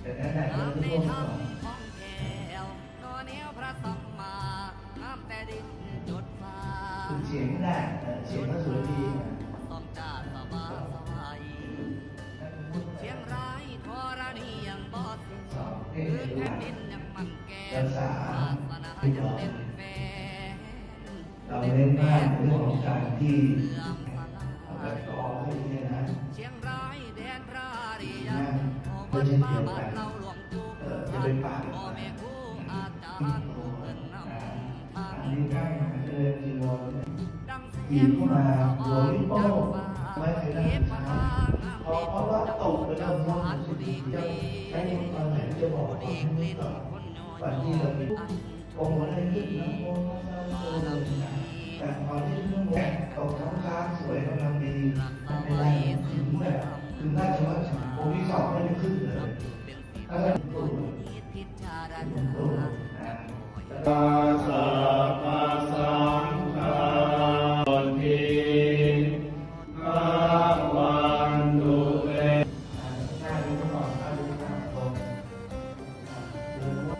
แต่นั่นแหละคือพวกเราคือเสียงได้เสียงก็สวยดีเชียงรายธรณียังบอดพื้นแผ่นดินยังมันแก่ศาสนายังเด่นแฝงเราเน้นมากเรื่องของการที่แบบกอให้เนี่ยนะเชียงรายแดนพระริยันก็เช่นเดียวกันจะเป็นป่าพ่อแม่ครูอาจารย์ผู้เป็นนำทางนี้ได้เลยจีวรยิงเข้ามาหัววิโป้ไม่เคยได้เพราะว่าตกแล้วก็ร้อนสุดที่จะใช้ตอนไหนจะบอกว่าไม่ต่อวันที่เรามีองค์อะไรขึ้นนะองค์พระแต่ตอนที่เรื่องแหวนตกท้องฟ้าสวยกำลังดีทำไม่ได้ถึงแบบถึงน่าจะว่าองค์ที่สองไม่ได้ขึ้นเลยถ้าเราดูตาสะภะสังฆาทิ